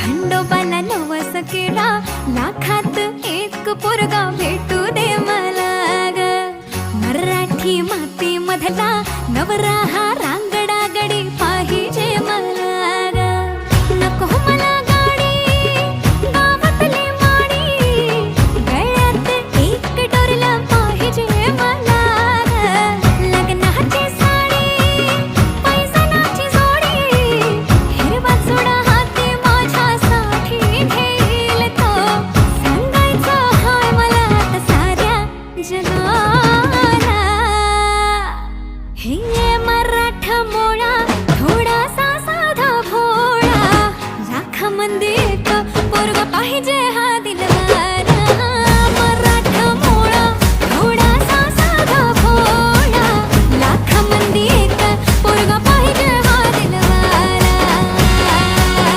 खंडोबाला नवस केला, लाखात एक पोरगा भेटू दे मला ग. मराठी माती मधला नवरा हा